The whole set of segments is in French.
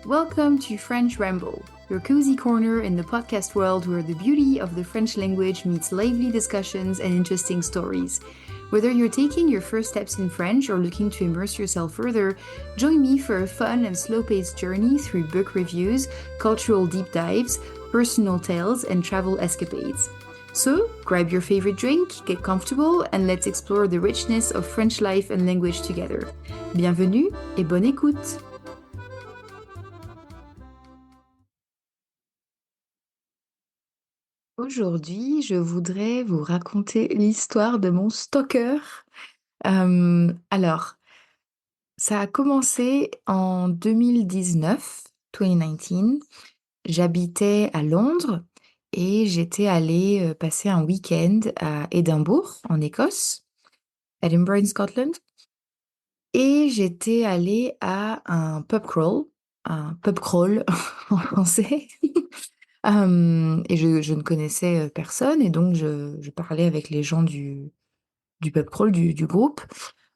Welcome to French Ramble, your cozy corner in the podcast world where the beauty of the French language meets lively discussions and interesting stories. Whether you're taking your first steps in French or looking to immerse yourself further, join me for a fun and slow-paced journey through book reviews, cultural deep dives, personal tales, and travel escapades. So, grab your favorite drink, get comfortable, and let's explore the richness of French life and language together. Bienvenue et bonne écoute! Aujourd'hui, je voudrais vous raconter l'histoire de mon stalker. Alors, ça a commencé en 2019, 2019. J'habitais à Londres et j'étais allée passer un week-end à Édimbourg, en Écosse, Edinburgh in Scotland. Et j'étais allée à un pub crawl en français. Et je ne connaissais personne et donc je parlais avec les gens du pub crawl, du groupe.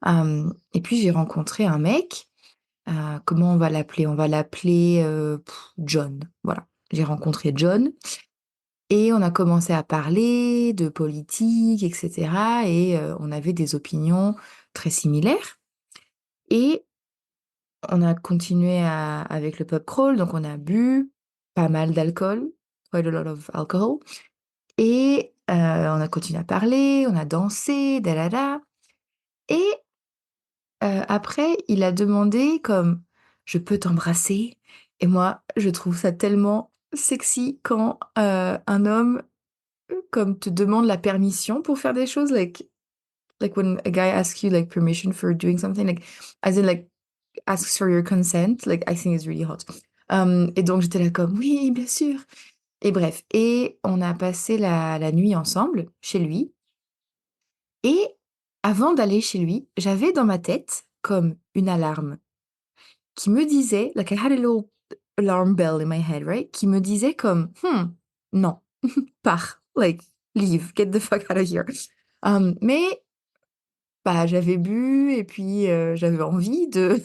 Et puis j'ai rencontré un mec. Comment on va l'appeler? On va l'appeler John. Voilà. J'ai rencontré John et on a commencé à parler de politique, etc. Et on avait des opinions très similaires. Et on a continué avec le pub crawl, donc on a bu pas mal d'alcool, quite a lot of alcohol. Et on a continué à parler, on a dansé, da da da. Et après, il a demandé comme: «Je peux t'embrasser?» Et moi, je trouve ça tellement sexy quand, un homme, comme te demande la permission pour faire des choses, like when a guy asks you, like, permission for doing something, like, as in, like, asks for your consent, like, I think it's really hot. Et donc j'étais là comme: «Oui, bien sûr!» Et bref, et on a passé la nuit ensemble, chez lui. Et avant d'aller chez lui, j'avais dans ma tête comme une alarme qui me disait, like I had a little alarm bell in my head, right? Qui me disait comme, non, pars, like, leave, get the fuck out of here. Mais, bah, j'avais bu et puis j'avais envie de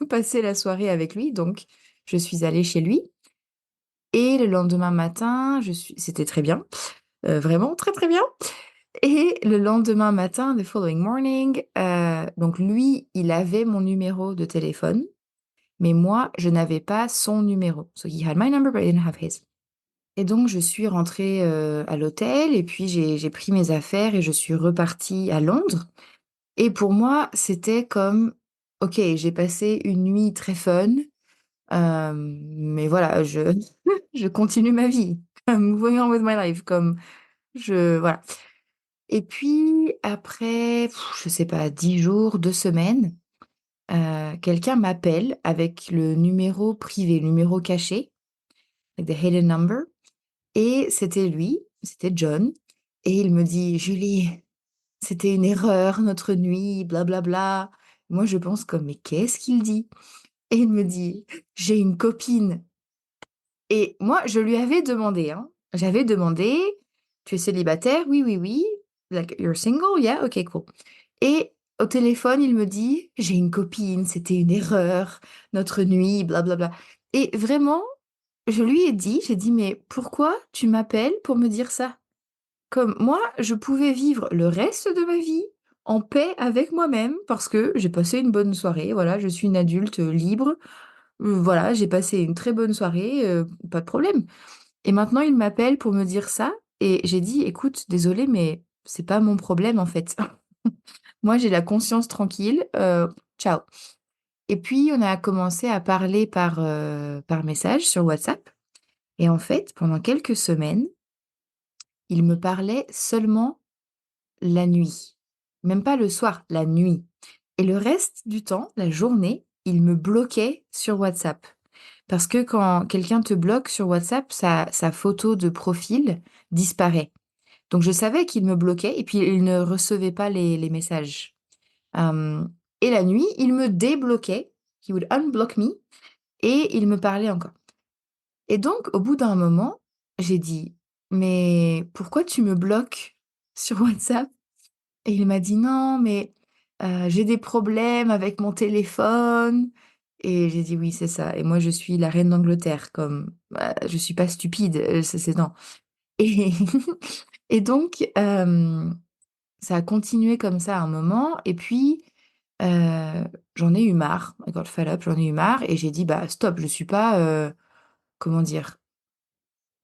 passer la soirée avec lui, donc je suis allée chez lui. Et le lendemain matin, c'était très bien, vraiment très très bien. Et le lendemain matin, the following morning, donc lui, il avait mon numéro de téléphone, mais moi, je n'avais pas son numéro. So he had my number, but I didn't have his. Et donc je suis rentrée, à l'hôtel et puis j'ai pris mes affaires et je suis repartie à Londres. Et pour moi, c'était comme: «OK, j'ai passé une nuit très fun, mais voilà, je je continue ma vie. Moving on with my life», comme voilà. Et puis après, je sais pas, 10 jours, 2 semaines, quelqu'un m'appelle avec le numéro privé, le numéro caché, like the hidden number. Et c'était lui, c'était John. Et il me dit: «Julie, c'était une erreur, notre nuit, bla bla bla». Moi, je pense comme: «Mais qu'est-ce qu'il dit?» Et il me dit: «J'ai une copine». Et moi, je lui avais demandé, hein, j'avais demandé: «Tu es célibataire?» «Oui, oui, oui». Like: «You're single? Yeah, OK, cool». Et au téléphone, il me dit: «J'ai une copine, c'était une erreur, notre nuit, bla bla bla». Et vraiment, je lui ai dit, j'ai dit: «Mais pourquoi tu m'appelles pour me dire ça?» Comme moi, je pouvais vivre le reste de ma vie en paix avec moi-même parce que j'ai passé une bonne soirée, voilà, je suis une adulte, libre, voilà, j'ai passé une très bonne soirée, pas de problème. Et maintenant il m'appelle pour me dire ça et j'ai dit: «Écoute, désolée, mais c'est pas mon problème, en fait. Moi, j'ai la conscience tranquille, ciao». Et puis on a commencé à parler par message sur WhatsApp et en fait, pendant quelques semaines, il me parlait seulement la nuit, même pas le soir, la nuit. Et le reste du temps, la journée, il me bloquait sur WhatsApp. Parce que quand quelqu'un te bloque sur WhatsApp, sa photo de profil disparaît. Donc je savais qu'il me bloquait et puis il ne recevait pas les messages. Hem et la nuit, il me débloquait, he would unblock me et il me parlait encore. Et donc au bout d'un moment, j'ai dit: «Mais pourquoi tu me bloques sur WhatsApp?» Et il m'a dit: «Non, mais j'ai des problèmes avec mon téléphone Et j'ai dit: «Oui, c'est ça» et moi je suis la reine d'Angleterre comme, je suis pas stupide, c'est non et et donc ça a continué comme ça un moment et puis, j'en ai eu marre. I got fed up, j'en ai eu marre et j'ai dit: «Bah stop, je suis pas, comment dire?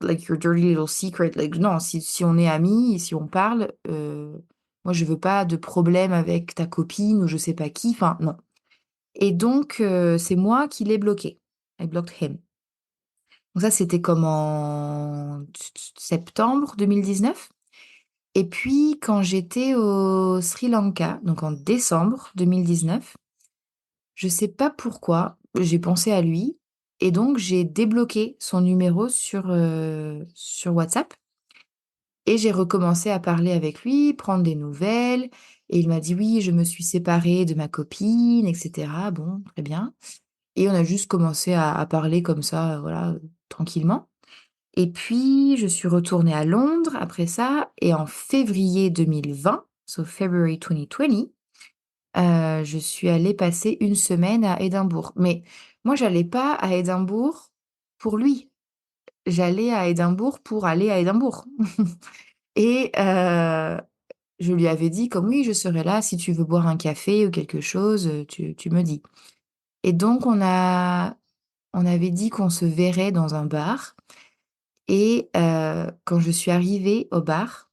Like your dirty little secret, like non, si on est amis, si on parle, moi je veux pas de problème avec ta copine ou je sais pas qui, enfin non». Et donc c'est moi qui l'ai bloqué. I blocked him. Donc ça, c'était comme en septembre 2019 et puis quand j'étais au Sri Lanka, donc en décembre 2019, je sais pas pourquoi, j'ai pensé à lui et donc j'ai débloqué son numéro sur WhatsApp et j'ai recommencé à parler avec lui, prendre des nouvelles et il m'a dit: «Oui, je me suis séparé de ma copine» et cetera. Bon, très bien et on a juste commencé à parler comme ça, voilà, tranquillement. Et puis, je suis retournée à Londres après ça et en février 2020, so February 2020, je suis allée passer une semaine à Édimbourg. Mais moi, j'allais pas à Édimbourg pour lui. J'allais à Édimbourg pour aller à Édimbourg et je lui avais dit comme: «Oui, je serai là si tu veux boire un café ou quelque chose, tu me dis» et donc on avait dit qu'on se verrait dans un bar et quand je suis arrivée au bar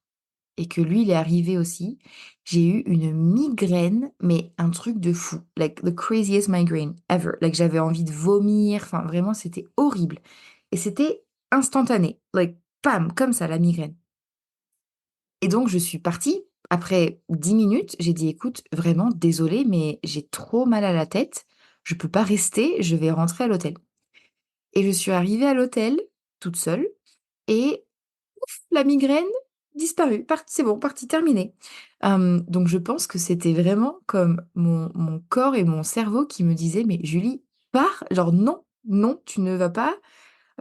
et que lui, il est arrivé aussi, j'ai eu une migraine, mais un truc de fou, like the craziest migraine ever. Like j'avais envie de vomir, enfin vraiment c'était horrible et c'était instantané, like pam, comme ça la migraine et donc je suis partie. Après 10 minutes, j'ai dit: «Écoute, vraiment désolée, mais j'ai trop mal à la tête, je peux pas rester, je vais rentrer à l'hôtel» et je suis arrivée à l'hôtel toute seule et la migraine, disparue, c'est bon, parti, terminé. Donc je pense que c'était vraiment comme mon corps et mon cerveau qui me disaient: «Mais Julie, pars! Genre non, non, tu ne vas pas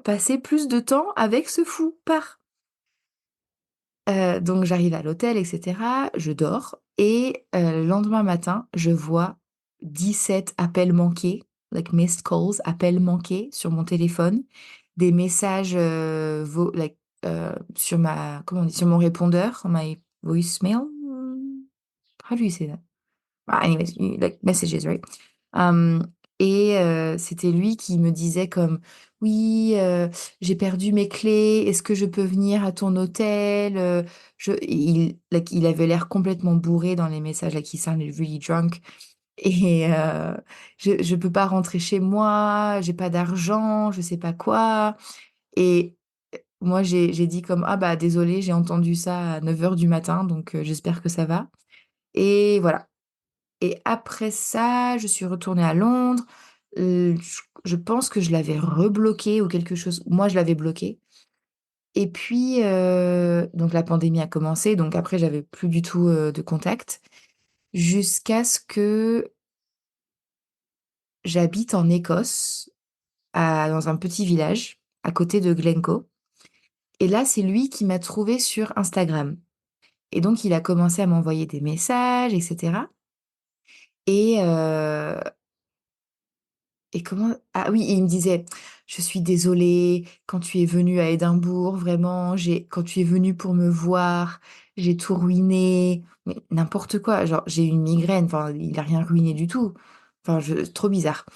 passer plus de temps avec ce fou, pars!» Donc j'arrive à l'hôtel et cetera, je dors et le lendemain matin, je vois 17 appels manqués, like missed calls, appels manqués sur mon téléphone, des messages, sur ma comment on dit? Sur mon répondeur, my voicemail? How do you say that? Anyways, like messages, right? Hem et c'était lui qui me disait comme: «Oui, j'ai perdu mes clés, est-ce que je peux venir à ton hôtel?» Il avait l'air complètement bourré dans les messages, like he sounded really drunk et «Je peux pas rentrer chez moi, j'ai pas d'argent, je sais pas quoi» et moi j'ai dit comme: «Ah bah désolée, j'ai entendu ça à 9 heures du matin donc j'espère que ça va» et voilà. Et après ça, je suis retournée à Londres, je pense que je l'avais rebloqué ou quelque chose. Moi, je l'avais bloqué et puis, donc la pandémie a commencé, donc après j'avais plus du tout, de contact jusqu'à ce que j'habite en Écosse, dans un petit village à côté de Glencoe et là, c'est lui qui m'a trouvée sur Instagram et donc il a commencé à m'envoyer des messages et cetera et et comment ah oui, il me disait: «Je suis désolé, quand tu es venu à Édimbourg, vraiment, j'ai quand tu es venu pour me voir, j'ai tout ruiné». Mais n'importe quoi, genre, j'ai eu une migraine, enfin, il a rien ruiné du tout. Enfin, je trop bizarre.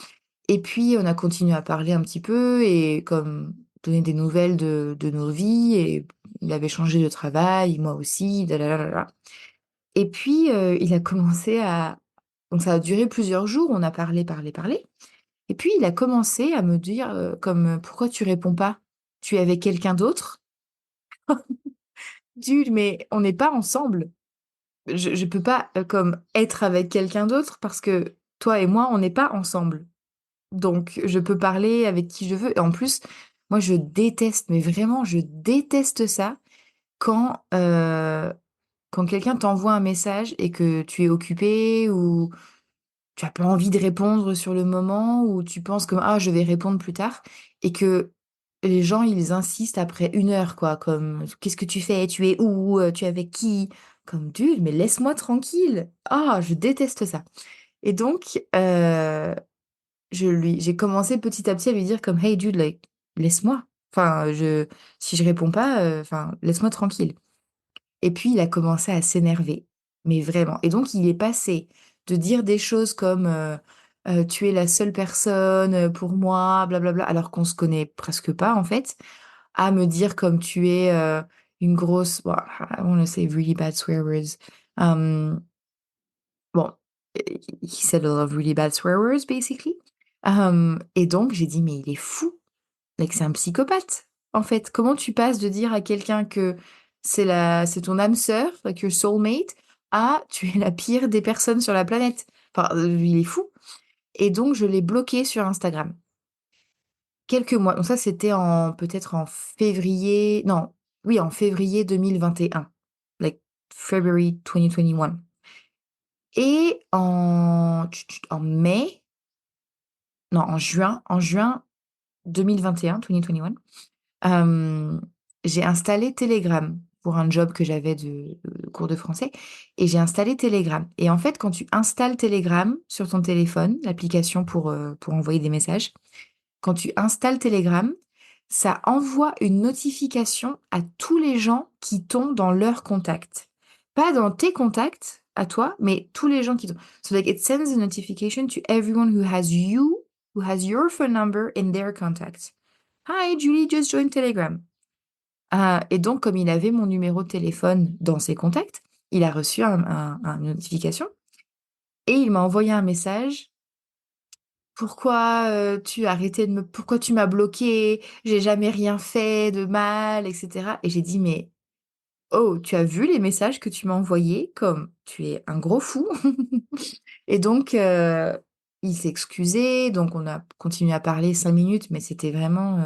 Et puis, on a continué à parler un petit peu et comme donner des nouvelles de nos vies et il avait changé de travail, moi aussi, da da da da da. Et puis, il a commencé à donc ça a duré plusieurs jours, on a parlé, parlé, parlé et puis il a commencé à me dire, «Pourquoi tu réponds pas? Tu es avec quelqu'un d'autre?» Dude, mais on n'est pas ensemble. Je peux pas, comme être avec quelqu'un d'autre parce que toi et moi, on n'est pas ensemble. Donc je peux parler avec qui je veux et en plus, moi je déteste, mais vraiment je déteste ça quand, quand quelqu'un t'envoie un message et que tu es occupé ou tu as pas envie de répondre sur le moment ou tu penses que: «Ah, je vais répondre plus tard» et que les gens, ils insistent après 1 heure, quoi, comme: «Qu'est-ce que tu fais? Tu es où? Tu es avec qui?» Comme: «Dude, mais laisse-moi tranquille!» Ah, je déteste ça et donc j'ai commencé petit à petit à lui dire comme, Hey dude, like, laisse-moi. Enfin, si je réponds pas, enfin, laisse-moi tranquille. Et puis, il a commencé à s'énerver, mais vraiment. Et donc, il est passé de dire des choses comme tu es la seule personne pour moi, blablabla, alors qu'on se connaît presque pas, en fait, à me dire comme tu es une grosse. Bon, I want to say really bad swear words. Um, bon, he said a lot of really bad swear words, basically. Et donc, j'ai dit, mais il est fou. Like, c'est un psychopathe, en fait. Comment tu passes de dire à quelqu'un que c'est ton âme sœur, like your soulmate, à tu es la pire des personnes sur la planète. Enfin, il est fou. Et donc, je l'ai bloqué sur Instagram. Quelques mois. Donc ça, c'était peut-être en février. Non, oui, en février 2021. Like, February 2021. Et en mai, non, en juin 2021, 2021. Euh, j'ai installé Telegram pour un job que j'avais de cours de français et j'ai installé Telegram. Et en fait, quand tu installes Telegram sur ton téléphone, l'application pour envoyer des messages, quand tu installes Telegram, ça envoie une notification à tous les gens qui t'ont dans leurs contacts. Pas dans tes contacts à toi, mais tous les gens qui t'ont. So like it sends a notification to everyone who has your phone number in their contacts. Hi, Julie just joined Telegram. Et donc, comme il avait mon numéro de téléphone dans ses contacts, il a reçu une notification et il m'a envoyé un message. Pourquoi tu m'as bloqué? J'ai jamais rien fait de mal, etc. Et j'ai dit, mais oh, tu as vu les messages que tu m'as envoyés comme tu es un gros fou. Et donc, il s'est excusé. Donc, on a continué à parler 5 minutes, mais c'était vraiment,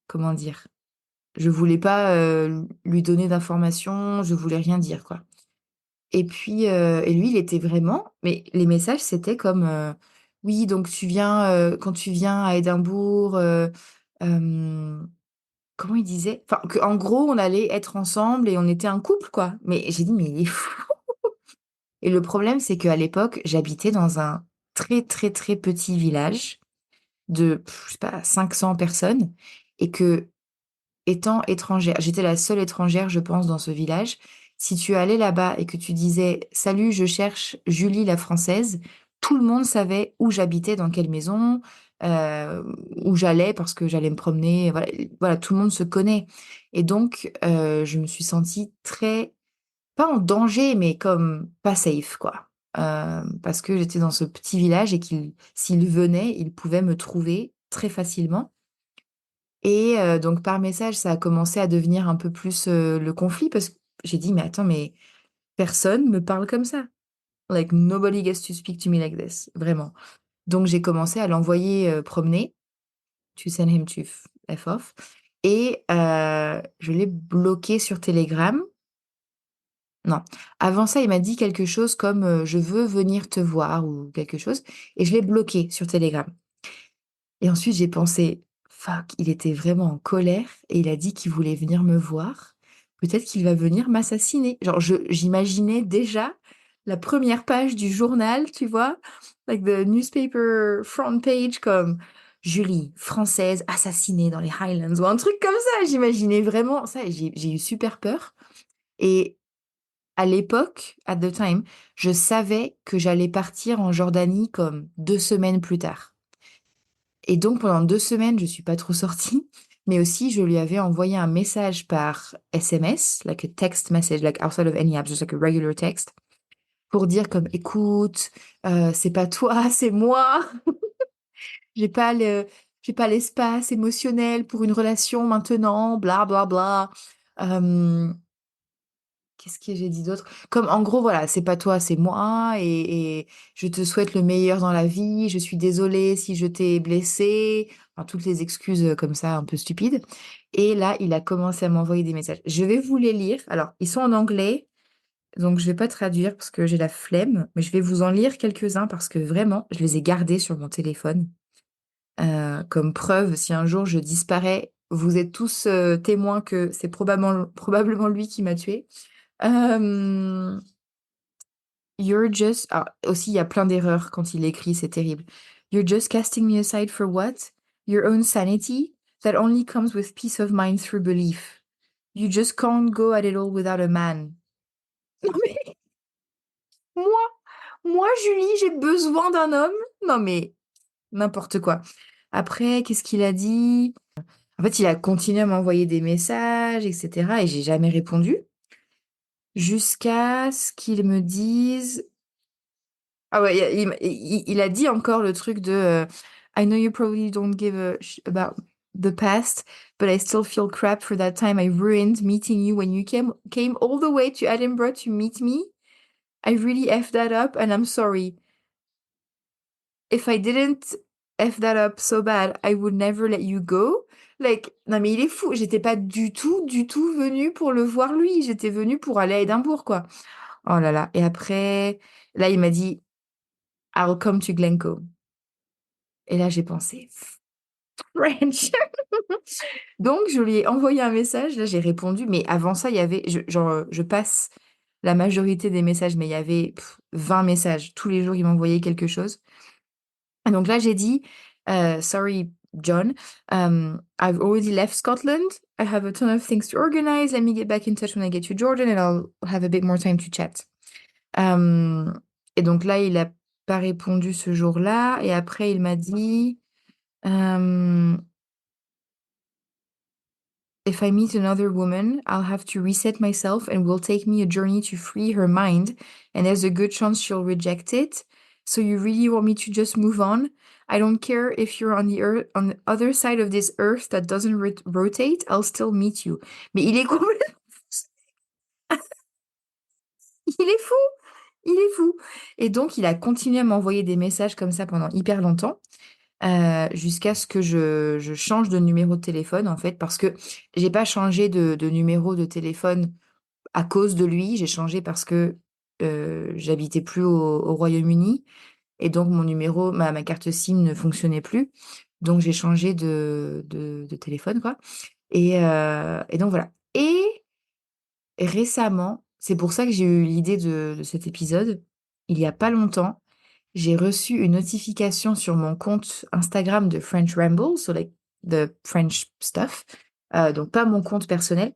comment dire? Je voulais pas lui donner d'informations, je voulais rien dire, quoi. Et puis, et lui, il était vraiment, mais les messages, c'était comme, oui, donc quand tu viens à Édimbourg, euh, comment il disait? Enfin, en gros, on allait être ensemble et on était un couple, quoi. Mais j'ai dit, mais il est fou. Et le problème, c'est qu'à l'époque, j'habitais dans un très, très, très petit village de, je sais pas, 500 personnes et que étant étrangère, j'étais la seule étrangère, je pense, dans ce village. Si tu allais là-bas et que tu disais Salut, je cherche Julie la française, tout le monde savait où j'habitais, dans quelle maison, euh, où j'allais parce que j'allais me promener. Voilà, voilà, tout le monde se connaît. Et donc, je me suis sentie très, pas en danger, mais comme pas safe, quoi. Parce que j'étais dans ce petit village et s'il venait, il pouvait me trouver très facilement. Et donc par message, ça a commencé à devenir un peu plus le conflit parce que j'ai dit, mais attends, mais personne me parle comme ça. Like, nobody gets to speak to me like this. Vraiment. Donc j'ai commencé à l'envoyer promener, to send him to F off. Et je l'ai bloqué sur Telegram. Non. Avant ça, il m'a dit quelque chose comme je veux venir te voir ou quelque chose. Et je l'ai bloqué sur Telegram. Et ensuite, j'ai pensé, fuck, il était vraiment en colère et il a dit qu'il voulait venir me voir. Peut-être qu'il va venir m'assassiner. Genre, j'imaginais déjà la première page du journal, tu vois, like the newspaper front page, comme Julie, française, assassinée dans les Highlands, ou un truc comme ça. J'imaginais vraiment ça et j'ai eu super peur. Et à l'époque, at the time, je savais que j'allais partir en Jordanie comme 2 semaines plus tard. Et donc pendant 2 semaines, je suis pas trop sortie, mais aussi je lui avais envoyé un message par SMS, like a text message, like outside of any app, just like a regular text, pour dire comme écoute, c'est pas toi, c'est moi. J'ai pas le, j'ai pas l'espace émotionnel pour une relation maintenant, bla bla bla. Euh, Qu'est-ce que j'ai dit d'autre? Comme en gros, voilà, c'est pas toi, c'est moi, et je te souhaite le meilleur dans la vie. Je suis désolée si je t'ai blessée. Enfin, toutes les excuses comme ça, un peu stupides. Et là, il a commencé à m'envoyer des messages. Je vais vous les lire. Alors, ils sont en anglais, donc je vais pas traduire parce que j'ai la flemme, mais je vais vous en lire quelques-uns parce que vraiment, je les ai gardés sur mon téléphone. Comme preuve, si un jour je disparais, vous êtes tous témoins que c'est probablement lui qui m'a tuée. You're just. Ah, aussi, il y a plein d'erreurs quand il écrit, c'est terrible. You're just casting me aside for what? Your own sanity? That only comes with peace of mind through belief. You just can't go at it all without a man. Non mais, moi, moi, Julie, j'ai besoin d'un homme? Non mais, n'importe quoi. Après, qu'est-ce qu'il a dit? En fait, il a continué à m'envoyer des messages, etc. Et j'ai jamais répondu. Jusqu'à ce qu'il me dise. Ah ouais, il a dit encore le truc de I know you probably don't give a about the past, but I still feel crap for that time I ruined meeting you when you came all the way to Edinburgh to meet me. I really effed that up and I'm sorry. If I didn't F that up so bad, I would never let you go. Like, non mais il est fou. J'étais pas du tout venue pour le voir lui. J'étais venue pour aller à Édimbourg, quoi. Oh là là. Et après, là, il m'a dit, I'll come to Glencoe. Et là, j'ai pensé, French. Donc, je lui ai envoyé un message. Là, j'ai répondu. Mais avant ça, il y avait, genre, je passe la majorité des messages, mais il y avait 20 messages. Tous les jours, il m'envoyait quelque chose. Et donc là, j'ai dit, sorry, John, I've already left Scotland. I have a ton of things to organize. Let me get back in touch when I get to Jordan and I'll have a bit more time to chat. Et donc là, il a pas répondu ce jour-là. Et après, il m'a dit, if I meet another woman, I'll have to reset myself and will take me a journey to free her mind. And there's a good chance she'll reject it. So you really want me to just move on? I don't care if you're on the earth, on the other side of this earth that doesn't rotate, I'll still meet you. Mais il est complètement, il est fou, il est fou. Et donc, il a continué à m'envoyer des messages comme ça pendant hyper longtemps. Jusqu'à ce que je change de numéro de téléphone, en fait, parce que j'ai pas changé de numéro de téléphone à cause de lui, j'ai changé parce que j'habitais plus au Royaume-Uni et donc mon numéro, ma carte SIM ne fonctionnait plus. Donc j'ai changé de téléphone, quoi. Et donc voilà. Et récemment, c'est pour ça que j'ai eu l'idée de cet épisode, il y a pas longtemps, j'ai reçu une notification sur mon compte Instagram de French Ramble, so like the French stuff, donc pas mon compte personnel.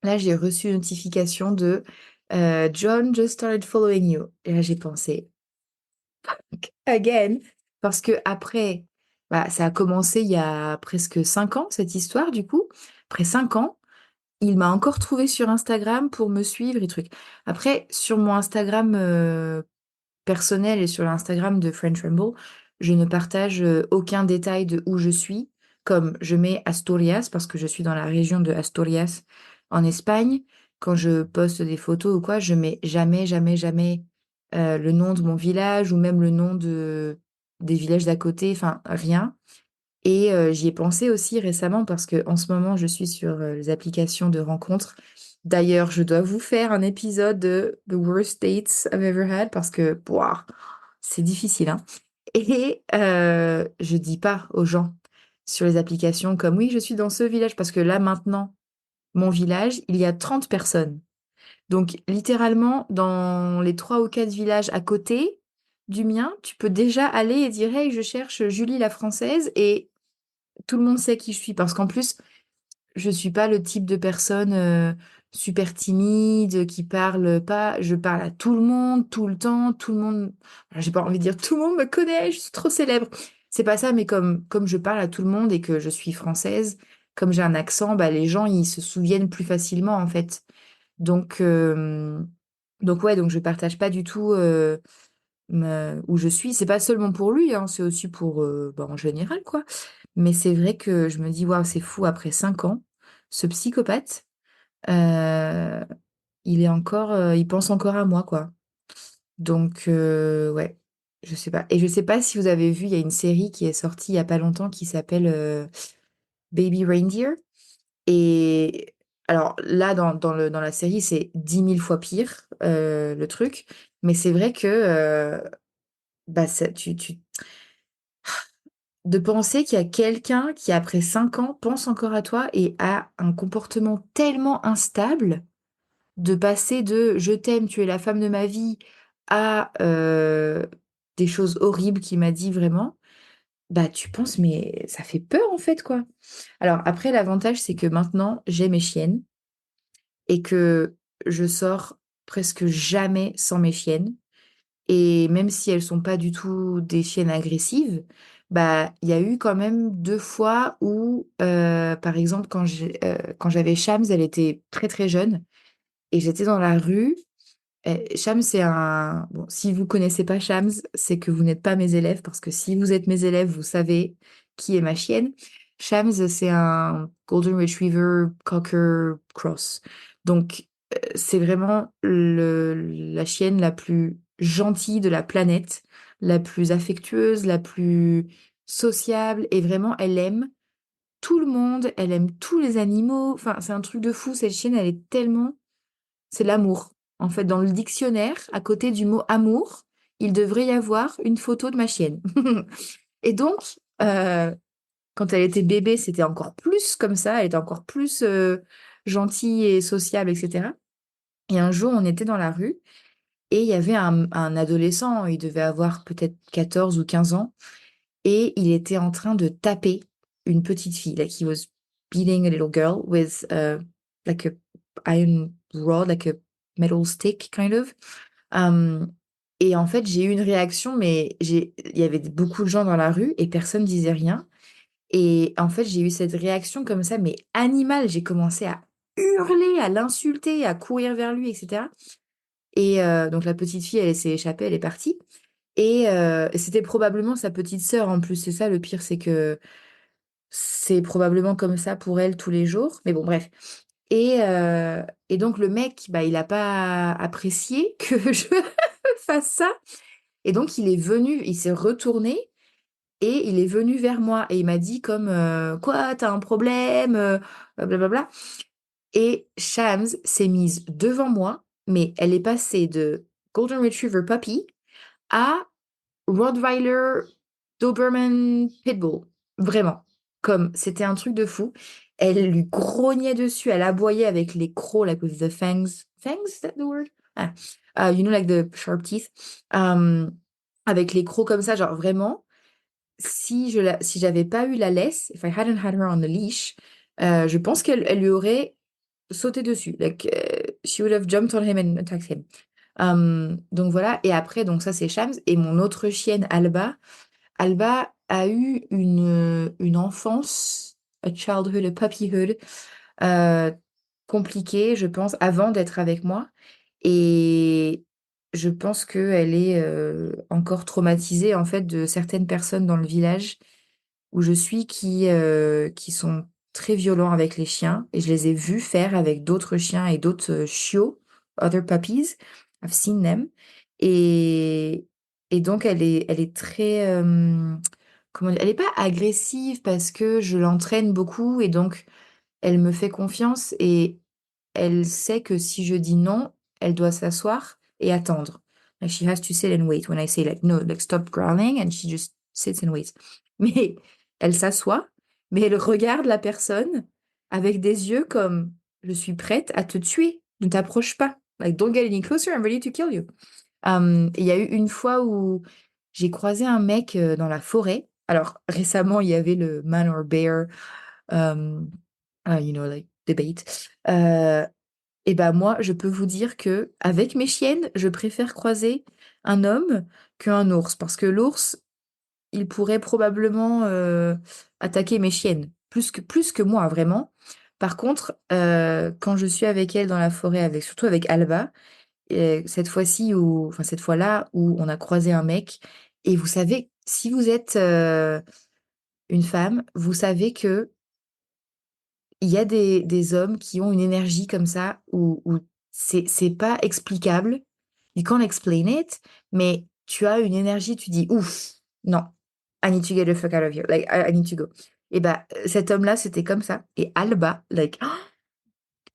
Là, j'ai reçu une notification de John just started following you. Et là, j'ai pensé, again, parce que après, bah, ça a commencé il y a presque 5 ans, cette histoire, du coup. Après 5 ans, il m'a encore trouvé sur Instagram pour me suivre et trucs. Après, sur mon Instagram personnel et sur l'Instagram de French Ramble, je ne partage aucun détail de où je suis, comme je mets Asturias parce que je suis dans la région de Asturias en Espagne. Quand je poste des photos ou quoi, je mets jamais le nom de mon village ou même le nom des villages d'à côté, enfin rien. Et j'y ai pensé aussi récemment parce que en ce moment, je suis sur les applications de rencontres. D'ailleurs, je dois vous faire un épisode de The Worst Dates I've Ever Had parce que, ouah, c'est difficile, hein. Et je dis pas aux gens sur les applications comme oui, je suis dans ce village parce que là, maintenant, mon village, il y a 30 personnes. Donc, littéralement, dans les 3 ou 4 villages à côté du mien, tu peux déjà aller et dire, hey, je cherche Julie la Française et tout le monde sait qui je suis parce qu'en plus, je suis pas le type de personne super timide qui parle pas. Je parle à tout le monde, tout le temps, tout le monde. Alors, j'ai pas envie de dire tout le monde me connaît, je suis trop célèbre. C'est pas ça, mais comme je parle à tout le monde et que je suis française, comme j'ai un accent, bah, les gens ils se souviennent plus facilement en fait. Donc, donc ouais, donc je partage pas du tout où je suis. C'est pas seulement pour lui, hein, c'est aussi pour bah, en général, quoi. Mais c'est vrai que je me dis, waouh, c'est fou, après 5 ans, ce psychopathe, euh, il pense encore à moi, quoi. Donc, ouais, je sais pas. Et je sais pas si vous avez vu, il y a une série qui est sortie il y a pas longtemps qui s'appelle Baby Reindeer. Et alors là, dans la série, c'est 10 000 fois pire, le truc. Mais c'est vrai que bah, de penser qu'il y a quelqu'un qui, après 5 ans, pense encore à toi et a un comportement tellement instable, de passer de je t'aime, tu es la femme de ma vie à des choses horribles qu'il m'a dit vraiment. Bah, tu penses, mais ça fait peur en fait, quoi. Alors après, l'avantage, c'est que maintenant, j'ai mes chiennes et que je sors presque jamais sans mes chiennes. Et même si elles sont pas du tout des chiennes agressives, bah, il y a eu quand même deux fois où, par exemple, quand j'avais Shams, elle était très très jeune et j'étais dans la rue. Shams, c'est un... Bon, si vous connaissez pas Shams, c'est que vous n'êtes pas mes élèves, parce que si vous êtes mes élèves, vous savez qui est ma chienne. Shams, c'est un Golden Retriever Cocker Cross. Donc, c'est vraiment la chienne la plus gentille de la planète, la plus affectueuse, la plus sociable, et vraiment, elle aime tout le monde, elle aime tous les animaux. Enfin, c'est un truc de fou, cette chienne, elle est tellement... C'est l'amour. En fait, dans le dictionnaire, à côté du mot amour, il devrait y avoir une photo de ma chienne. Et donc, quand elle était bébé, c'était encore plus comme ça, elle était encore plus gentille et sociable, etc. Et un jour, on était dans la rue et il y avait un adolescent, il devait avoir peut-être 14 ou 15 ans, et il était en train de taper une petite fille. Like he was beating a little girl with like a iron rod, like a metal stick kind of. Um, et en fait, j'ai eu une réaction, mais il y avait beaucoup de gens dans la rue et personne disait rien. Et en fait, j'ai eu cette réaction comme ça, mais animale. J'ai commencé à hurler, à l'insulter, à courir vers lui, etc. Et donc la petite fille, elle s'est échappée, elle est partie. Et c'était probablement sa petite sœur en plus. C'est ça le pire, c'est que c'est probablement comme ça pour elle tous les jours. Mais bon, bref. Et donc le mec, bah, il n'a pas apprécié que je fasse ça. Et donc il est venu, il s'est retourné et il est venu vers moi. Et il m'a dit comme, quoi, t'as un problème, blablabla. Et Shams s'est mise devant moi, mais elle est passée de Golden Retriever Puppy à Rottweiler, Doberman, Pitbull. Vraiment. Comme, c'était un truc de fou. Elle lui grognait dessus, elle aboyait avec les crocs, like with the fangs. Fangs, is that the word? Ah. You know, like the sharp teeth. Avec les crocs comme ça, genre vraiment, si j'avais pas eu la laisse, if I hadn't had her on the leash, je pense elle lui aurait sauté dessus. Like, she would have jumped on him and attacked him. Donc voilà, et après, donc ça c'est Shams, et mon autre chienne, Alba. Alba a eu une enfance, a childhood, a puppyhood, euh, compliquée, je pense, avant d'être avec moi. Et je pense qu'elle est encore traumatisée, en fait, de certaines personnes dans le village où je suis qui sont très violents avec les chiens. Et je les ai vus faire avec d'autres chiens et d'autres chiots, other puppies. I've seen them. Et, et donc, elle est très... comment dire, elle n'est pas agressive parce que je l'entraîne beaucoup et donc elle me fait confiance et elle sait que si je dis non, elle doit s'asseoir et attendre. Like she has to sit and wait when I say like no, like stop growling and she just sits and waits. Mais elle s'assoit, mais elle regarde la personne avec des yeux comme je suis prête à te tuer, ne t'approche pas. Like don't get any closer, I'm ready to kill you. Il y a eu une fois où j'ai croisé un mec dans la forêt. Alors récemment, il y avait le man or bear, um, you know, like debate. Et ben moi, je peux vous dire que avec mes chiennes, je préfère croiser un homme qu'un ours parce que l'ours, il pourrait probablement attaquer mes chiennes plus que moi vraiment. Par contre, quand je suis avec elle dans la forêt, avec surtout avec Alba, cette fois-ci ou enfin cette fois-là où on a croisé un mec et vous savez, si vous êtes une femme, vous savez que il y a des hommes qui ont une énergie comme ça où c'est pas explicable. You can't explain it, mais tu as une énergie, tu dis ouf, non, I need to get the fuck out of here, like I need to go. Et bah cet homme-là, c'était comme ça. Et Alba, like,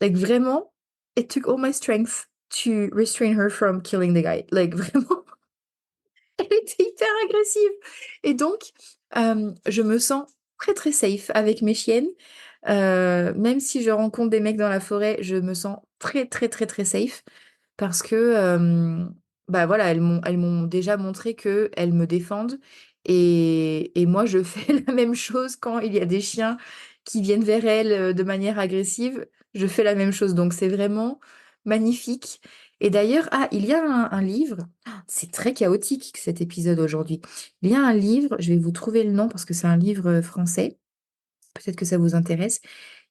like vraiment, it took all my strength to restrain her from killing the guy. Like vraiment, elle était hyper agressive. Et donc, je me sens très très safe avec mes chiennes. Même si je rencontre des mecs dans la forêt, je me sens très très très très safe parce que bah voilà, elles m'ont déjà montré que elles me défendent et moi je fais la même chose quand il y a des chiens qui viennent vers elle, de manière agressive, je fais la même chose. Donc c'est vraiment magnifique. Et d'ailleurs, ah, il y a un livre, c'est très chaotique cet épisode aujourd'hui. Il y a un livre, je vais vous trouver le nom parce que c'est un livre français, peut-être que ça vous intéresse.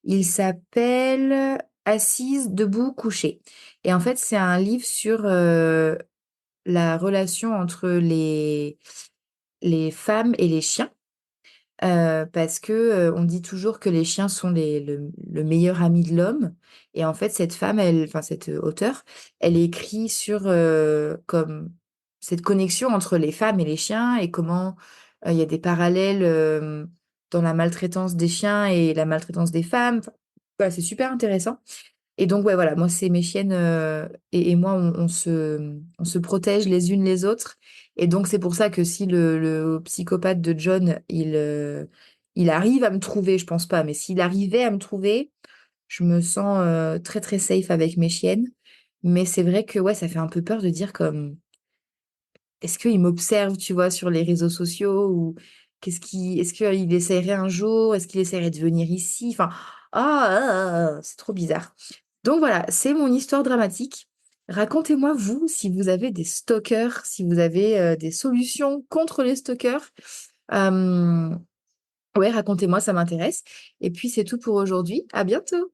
Il s'appelle Assise, debout, couchée. Et en fait, c'est un livre sur la relation entre les femmes et les chiens. Parce que, on dit toujours que les chiens sont le meilleur ami de l'homme et en fait cette femme, elle enfin cette, auteure, elle écrit sur, comme cette connexion entre les femmes et les chiens et comment, il y a des parallèles, dans la maltraitance des chiens et la maltraitance des femmes. Enfin, voilà, c'est super intéressant et donc ouais, voilà, moi c'est mes chiennes, et moi on se protège les unes les autres et donc c'est pour ça que si le psychopathe de John, il arrive à me trouver, je pense pas, mais s'il arrivait à me trouver, je me sens, très, très safe avec mes chiennes. Mais c'est vrai que ouais, ça fait un peu peur de dire comme est-ce qu'il m'observe, tu vois, sur les réseaux sociaux ou est-ce qu'il essaierait un jour? Est-ce qu'il essaierait de venir ici? Enfin, c'est trop bizarre. Donc voilà, c'est mon histoire dramatique. Racontez-moi, vous, si vous avez des stalkers, si vous avez des solutions contre les stalkers. Euh, ouais, racontez-moi, ça m'intéresse. Et puis c'est tout pour aujourd'hui. À bientôt.